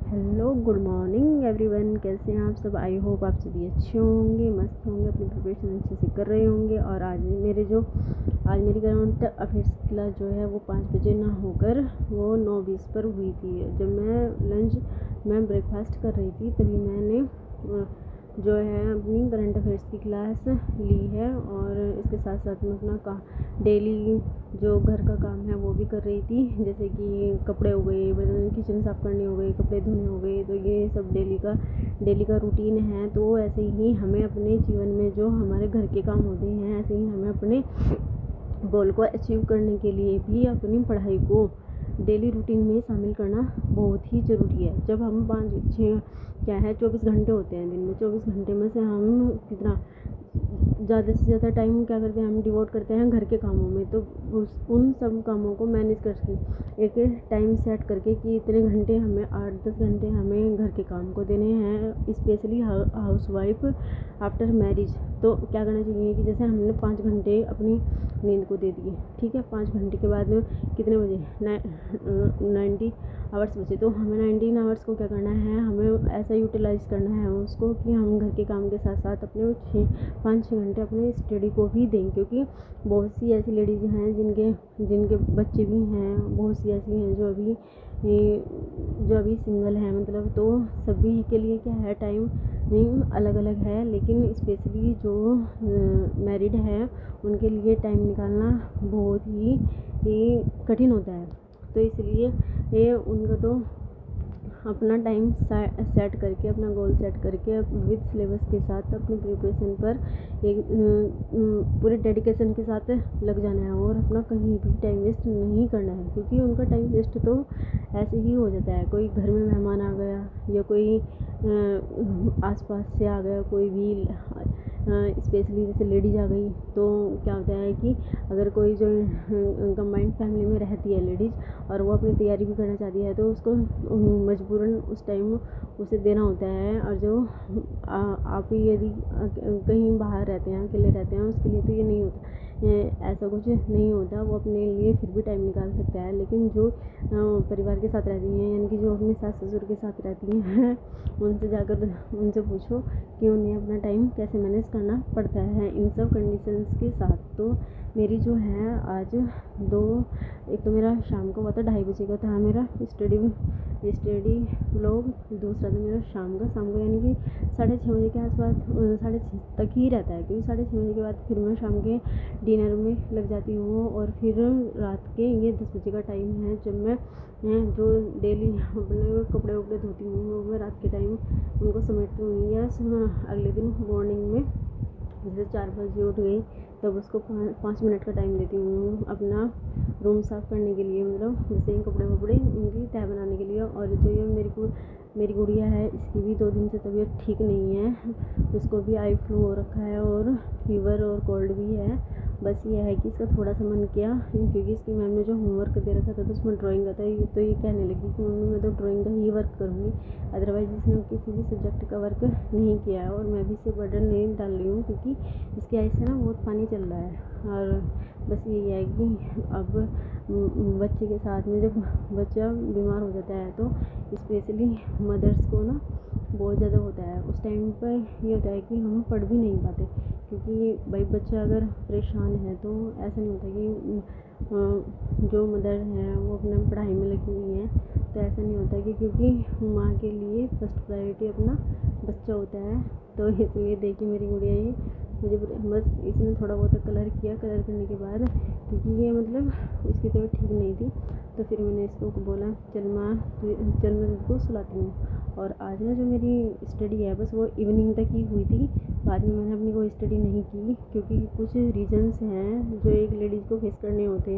Hello, good morning everyone. कैसे हैं आप सब? आई होप आप सभी अच्छे होंगे, मस्त होंगे, अपनी प्रिपरेशन अच्छे से कर रहे होंगे। और आज मेरी करंट अफेयर्स की क्लास जो है वो 5 बजे ना होकर वो 9:20 पर हुई थी। जब मैं ब्रेकफास्ट कर रही थी तभी मैंने जो है अपनी करंट अफेयर्स की क्लास ली है। और इसके साथ साथ में अपना डेली जो घर का काम है वो भी कर रही थी, जैसे कि कपड़े हो गए, किचन साफ़ करने हो गए, कपड़े धोने हो गए। तो ये सब डेली का रूटीन है। तो ऐसे ही हमें अपने जीवन में जो हमारे घर के काम होते हैं, ऐसे ही हमें अपने गोल को अचीव करने के लिए भी अपनी पढ़ाई को डेली रूटीन में शामिल करना बहुत ही ज़रूरी है। जब हम 24 घंटे होते हैं दिन में, 24 घंटे में से हम कितना ज़्यादा से ज़्यादा टाइम क्या करते हैं, हम डिवोट करते हैं घर के कामों में। तो उन सब कामों को मैनेज करके एक टाइम सेट करके कि इतने घंटे हमें 8-10 घंटे हमें घर के काम को देने हैं, specially house wife after marriage. तो क्या करना चाहिए कि जैसे हमने 5 घंटे अपनी नींद को दे दिए, ठीक है, 5 घंटे के बाद में कितने बजे 90 आवर्स बचे। तो हमें 19 आवर्स को क्या करना है, हमें ऐसा यूटिलाइज़ करना है उसको कि हम घर के काम के साथ साथ अपने 5-6 घंटे अपने स्टडी को भी दें। क्योंकि बहुत सी ऐसी लेडीज़ हैं जिनके बच्चे भी हैं, बहुत सी ऐसी हैं जो अभी सिंगल हैं, मतलब। तो सभी के लिए क्या है, टाइम अलग अलग है, लेकिन स्पेशली जो मैरिड है उनके लिए टाइम निकालना बहुत ही कठिन होता है। तो इसलिए ये उनको तो अपना टाइम सेट करके, अपना गोल सेट करके विद सिलेबस के साथ अपनी प्रिपरेशन पर एक पूरे डेडिकेशन के साथ लग जाना है और अपना कहीं भी टाइम वेस्ट नहीं करना है। क्योंकि उनका टाइम वेस्ट तो ऐसे ही हो जाता है। कोई घर में मेहमान आ गया या कोई आसपास से आ गया, कोई भी स्पेशली जैसे लेडीज़ आ गई, तो क्या होता है कि अगर कोई जो कंबाइंड फैमिली में रहती है लेडीज़ और वो अपनी तैयारी भी करना चाहती है, तो उसको मजबूरन उस टाइम उसे देना होता है। और जो आप यदि कहीं बाहर रहते हैं, अकेले रहते हैं, उसके लिए तो ये नहीं होता, ऐसा कुछ नहीं होता। वो अपने लिए फिर भी टाइम निकाल सकता है। लेकिन जो परिवार के साथ रहती हैं, यानी कि जो अपने सास ससुर के साथ रहती हैं उनसे पूछो कि उन्हें अपना टाइम कैसे मैनेज करना पड़ता है इन सब कंडीशंस के साथ। तो मेरी जो है आज एक तो मेरा शाम को हुआ था 2:30 बजे का था मेरा स्टडी व्लॉग। दूसरा तो मेरा शाम को यानी कि 6:30 बजे के आसपास, 6:30 तक ही रहता है। क्योंकि 6:30 बजे के बाद फिर मैं शाम के डिनर में लग जाती हूँ। और फिर रात के ये 10 बजे का टाइम है जब मैं जो डेली अपने कपड़े वपड़े धोती हूँ, वो मैं रात के टाइम उनको समेटती हूँ। या अगले दिन मॉर्निंग में जैसे 4 बजे उठ गई, तब उसको 5 मिनट का टाइम देती हूँ अपना रूम साफ़ करने के लिए, मतलब जैसे कपड़े वपड़े उनकी तह बनाने के लिए। और जो ये मेरी गुड़िया है, इसकी भी 2 दिन से तबीयत ठीक नहीं है, इसको भी आई फ्लू हो रखा है और फीवर और कोल्ड भी है। बस ये है कि इसका थोड़ा सा मन किया, क्योंकि इसकी मैम ने जो होमवर्क दे रखा था तो उसमें ड्राइंग का था। तो ये कहने लगी कि मम्मी मैं तो ड्राइंग का ही वर्क करूँगी, अदरवाइज़ इसने किसी भी सब्जेक्ट का वर्क नहीं किया है। और मैं भी इसे बर्डन नहीं डाल रही हूँ, क्योंकि इसकी आई से ना बहुत पानी चल रहा है। और बस यही है कि अब बच्चे के साथ में जब बच्चा बीमार हो जाता है तो स्पेशली मदर्स को ना बहुत ज़्यादा होता है। उस टाइम पर ये होता है कि हम पढ़ भी नहीं पाते, क्योंकि भाई बच्चा अगर परेशान है तो ऐसा नहीं होता कि जो मदर हैं वो अपना पढ़ाई में लगी हुई हैं, तो ऐसा नहीं होता कि क्योंकि माँ के लिए फर्स्ट प्रायोरिटी अपना बच्चा होता है। तो इसलिए देखिए मेरी गुड़िया ये मुझे बस इसने थोड़ा बहुत कलर किया, कलर करने के बाद क्योंकि ये मतलब उसकी तबीयत ठीक नहीं थी, तो फिर मैंने इसको बोला चल मैं इसको सुलाती हूँ। और आज ना जो मेरी स्टडी है बस वो इवनिंग तक ही हुई थी। बाद में मैंने अपनी कोई स्टडी नहीं की, क्योंकि कुछ रीजंस हैं जो एक लेडीज़ को फेस करने होते हैं।